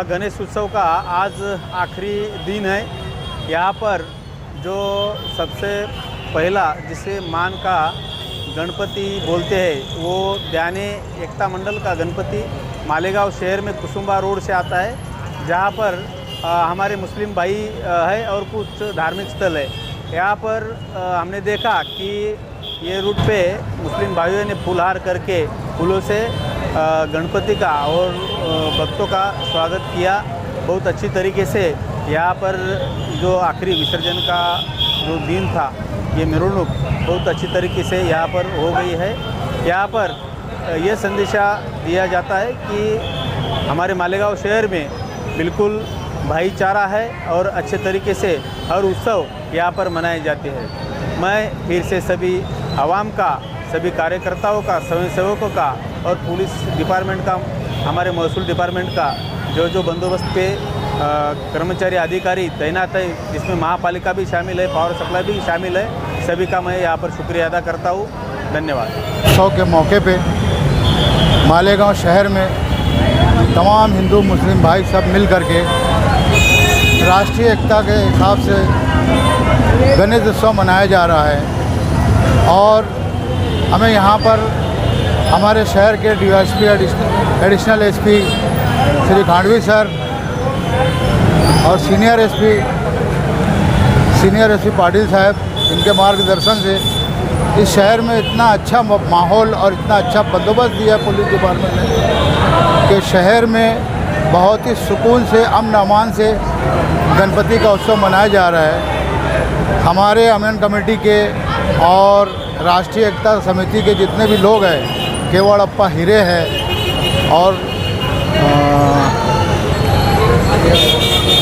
गणेश उत्सव का आज आखिरी दिन है। यहाँ पर जो सबसे पहला जिसे मान का गणपति बोलते हैं वो ध्याने एकता मंडल का गणपति मालेगांव शहर में कुसुम्बा रोड से आता है, जहाँ पर हमारे मुस्लिम भाई है और कुछ धार्मिक स्थल है। यहाँ पर हमने देखा कि ये रूट पे मुस्लिम भाइयों ने फूलहार करके फूलों से गणपति का और भक्तों का स्वागत किया बहुत अच्छी तरीके से। यहाँ पर जो आखिरी विसर्जन का जो दिन था, ये मिरुणुक बहुत अच्छी तरीके से यहाँ पर हो गई है। यहाँ पर यह संदेशा दिया जाता है कि हमारे मालेगांव शहर में बिल्कुल भाईचारा है और अच्छे तरीके से हर उत्सव यहाँ पर मनाए जाते हैं। मैं फिर से सभी आवाम का, सभी कार्यकर्ताओं का, स्वयंसेवकों का और पुलिस डिपार्टमेंट का, हमारे महसूल डिपार्टमेंट का जो बंदोबस्त पे कर्मचारी अधिकारी तैनात है, जिसमें महापालिका भी शामिल है, पावर सप्लाई भी शामिल है, सभी का मैं यहाँ पर शुक्रिया अदा करता हूँ। धन्यवाद। उत्सव के मौके पे मालेगांव शहर में तमाम हिंदू मुस्लिम भाई सब मिल कर के राष्ट्रीय एकता के हिसाब से गणेश उत्सव मनाया जा रहा है। और हमें यहाँ पर हमारे शहर के DSP additional SP Shri khandvi sir और सीनियर एसपी पाटिल साहब, इनके मार्गदर्शन से इस शहर में इतना अच्छा माहौल और इतना अच्छा बंदोबस्त दिया पुलिस डिपार्टमेंट ने कि शहर में बहुत ही सुकून से, अमन अमान से गणपति का उत्सव मनाया जा रहा है। हमारे अमन कमेटी के और राष्ट्रीय एकता समिति के जितने भी लोग हैं, केवड़प्पा हीरे है और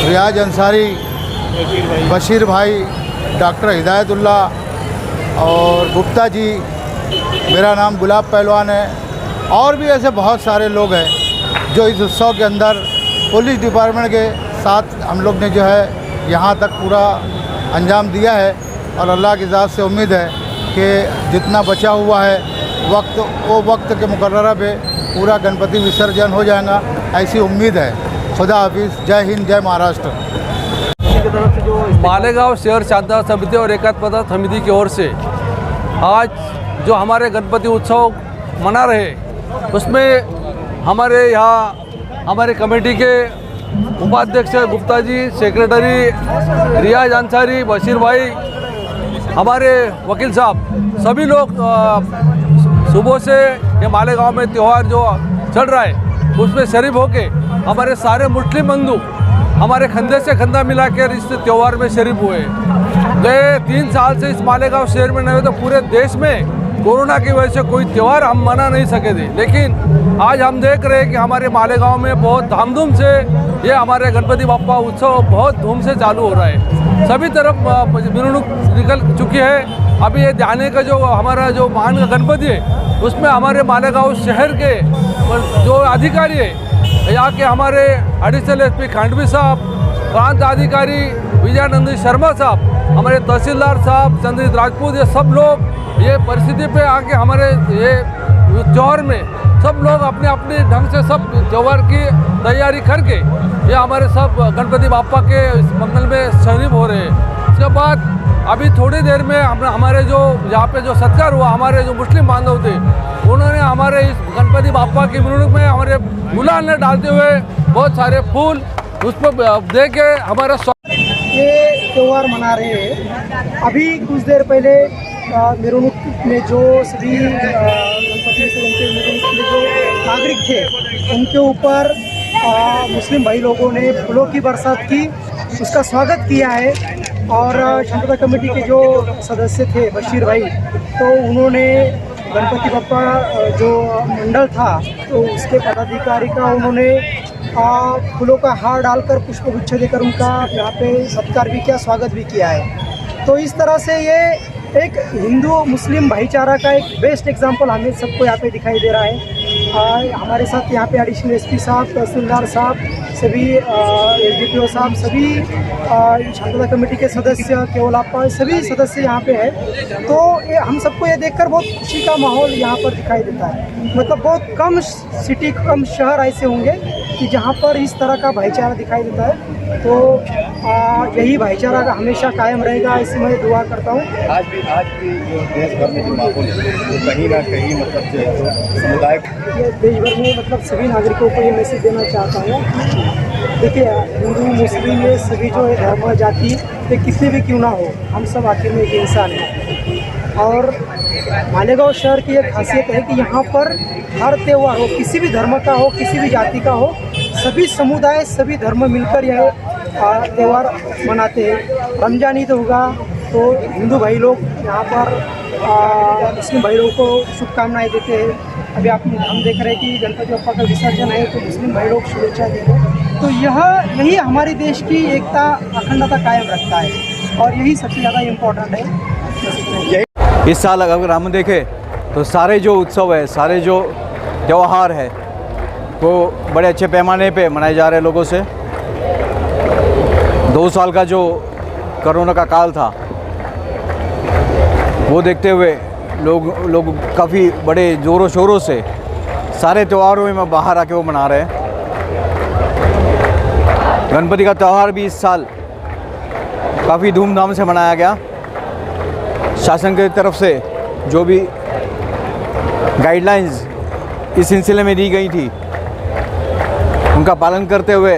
रियाज अंसारी, बशीर भाई, डॉक्टर हिदायतुल्ला और गुप्ता जी, मेरा नाम गुलाब पहलवान है, और भी ऐसे बहुत सारे लोग हैं जो इस उत्सव के अंदर पुलिस डिपार्टमेंट के साथ हम लोग ने जो है यहाँ तक पूरा अंजाम दिया है। और अल्लाह की ज़ात से उम्मीद है कि जितना बचा हुआ है वक्त के मुकर्ररा पे पूरा गणपति विसर्जन हो जाएगा, ऐसी उम्मीद है। खुदा हाफिज़। जय हिंद, जय महाराष्ट्र। मालेगांव शहर शांतता समिति और एकात्मता समिति की ओर से आज जो हमारे गणपति उत्सव मना रहे, उसमें हमारे यहाँ हमारे कमेटी के उपाध्यक्ष गुप्ता जी, सेक्रेटरी रियाज अंसारी, बशीर भाई, हमारे वकील साहब, सभी लोग सुबह से ये मालेगांव में त्यौहार जो चल रहा है उसमें शरीफ होके हमारे सारे मुस्लिम बंधु हमारे कंधे से कंधा मिलाकर इस त्यौहार में शरीफ हुए। गए 3 साल से इस मालेगांव शहर में नहीं हुए तो पूरे देश में कोरोना की वजह से कोई त्यौहार हम मना नहीं सके थे, लेकिन आज हम देख रहे हैं कि हमारे मालेगांव में बहुत धामधूम से ये हमारे गणपति बाप्पा उत्सव बहुत धूम से चालू हो रहा है। सभी तरफ मिरुणुक निकल चुकी है। अभी ये ध्याने का जो हमारा जो मान का गणपति है, उसमें हमारे मालेगांव शहर के जो अधिकारी है, यहाँ के हमारे एडिशनल एसपी खांडवी साहब, प्रांत अधिकारी विजयानंद शर्मा साहब, हमारे तहसीलदार साहब चंद्रित राजपूत, ये सब लोग ये परिस्थिति पे आके हमारे ये त्यौहार में सब लोग अपने अपने ढंग से सब त्यौहार की तैयारी करके ये हमारे सब गणपति बाप्पा के इस मंगल में शरीफ हो रहे हैं। उसके बाद अभी थोड़ी देर में हमारे जो यहाँ पे जो सत्कार हुआ, हमारे जो मुस्लिम बांधव थे, उन्होंने हमारे इस गणपति बाप्पा की मिरुणुक में हमारे गुलाल ने डालते हुए बहुत सारे फूल उस पर दे के हमारा ये त्यौहार मना रहे हैं। अभी कुछ देर पहले मिरुणुक में जो सभी गणपति के मिरुणुक में जो नागरिक थे, उनके ऊपर मुस्लिम भाई लोगों ने फूलों की बरसात की, उसका स्वागत किया है। और शांतता कमेटी के जो सदस्य थे बशीर भाई, तो उन्होंने गणपति बाप्पा जो मंडल था तो उसके पदाधिकारी का उन्होंने फूलों का हार डालकर पुष्पगुच्छ देकर उनका यहाँ पे सत्कार भी किया, स्वागत भी किया है। तो इस तरह से ये एक हिंदू मुस्लिम भाईचारा का एक बेस्ट एग्जांपल हमें सबको यहाँ पे दिखाई दे रहा है। हमारे साथ यहाँ पे एडिशनल एसपी साहब, तहसीलदार साहब, सभी एसडीपीओ साहब, सभी शांतता कमेटी के सदस्य, केवलाप्पा, सभी सदस्य यहाँ पे हैं। तो ये हम सबको ये देखकर बहुत खुशी का माहौल यहाँ पर दिखाई देता है। मतलब बहुत कम सिटी, कम शहर ऐसे होंगे कि जहाँ पर इस तरह का भाईचारा दिखाई देता है तो यही भाईचारा हमेशा कायम रहेगा, इससे मैं दुआ करता हूँ। आज भी जो देश भर में जो माहौल है वो कहीं ना कहीं मतलब जो है तो समुदाय ये देश भर में मतलब सभी नागरिकों को ये मैसेज देना चाहता हूँ। देखिए, हिंदू मुस्लिम ये सभी जो है धर्म जाति ये किसी भी क्यों ना हो, हम सब आखिर में एक इंसान हैं। और मालेगांव शहर की एक खासियत है कि यहाँ पर हर त्यौहार हो, किसी भी धर्म का हो, किसी भी जाति का हो, सभी समुदाय सभी धर्म मिलकर यह त्यौहार मनाते हैं। रमजान ईद होगा तो हिंदू भाई लोग यहाँ पर मुस्लिम भाई लोगों को शुभकामनाएं देते हैं। अभी हम देख रहे हैं कि गणपति बप्पा का विसर्जन है तो मुस्लिम भाई लोग शुभेच्छा देते हैं। तो यही हमारे देश की एकता अखंडता कायम रखता है और यही सबसे ज़्यादा इम्पोर्टेंट है। इस साल अगर हम देखें तो सारे जो उत्सव है, सारे जो त्यौहार है वो बड़े अच्छे पैमाने पे मनाए जा रहे हैं लोगों से। 2 साल का जो कोरोना का काल था वो देखते हुए लोग काफ़ी बड़े ज़ोरों शोरों से सारे त्योहारों में बाहर आके वो मना रहे हैं। गणपति का त्यौहार भी इस साल काफ़ी धूमधाम से मनाया गया। शासन की तरफ से जो भी गाइडलाइंस इस सिलसिले में दी गई थी उनका पालन करते हुए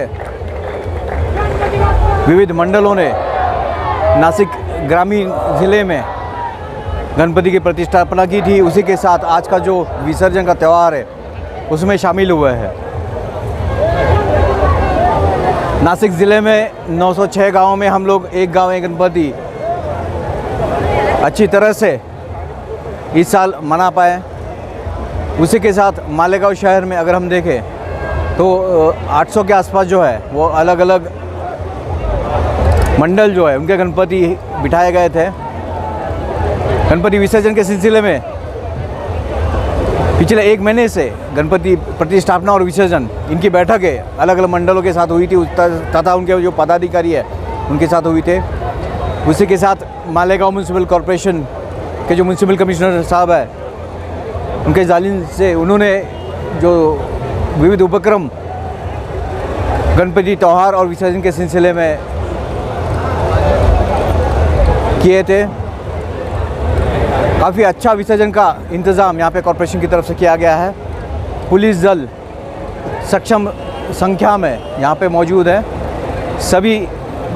विविध मंडलों ने नासिक ग्रामीण ज़िले में गणपति की प्रतिष्ठापना की थी। उसी के साथ आज का जो विसर्जन का त्यौहार है उसमें शामिल हुए हैं। नासिक ज़िले में 906 गांवों में हम लोग एक गांव एक गणपति अच्छी तरह से इस साल मना पाए। उसी के साथ मालेगांव शहर में अगर हम देखें तो 800 के आसपास जो है वो अलग अलग मंडल जो है उनके गणपति बिठाए गए थे। गणपति विसर्जन के सिलसिले में पिछले 1 महीने से गणपति प्रतिष्ठापना और विसर्जन इनकी बैठकें अलग अलग मंडलों के साथ हुई थी तथा उनके जो पदाधिकारी है उनके साथ हुई थे। उसी के साथ मालेगांव म्यूनसिपल कॉरपोरेशन के जो म्यूनसिपल कमिश्नर साहब है उनके जालिन से उन्होंने जो विविध उपक्रम गणपति त्यौहार और विसर्जन के सिलसिले में किए थे। काफ़ी अच्छा विसर्जन का इंतज़ाम यहाँ पे कॉरपोरेशन की तरफ से किया गया है। पुलिस दल सक्षम संख्या में यहाँ पे मौजूद है। सभी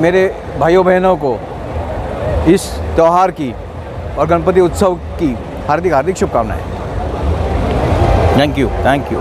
मेरे भाइयों बहनों को इस त्यौहार की और गणपति उत्सव की हार्दिक शुभकामनाएं। Thank you.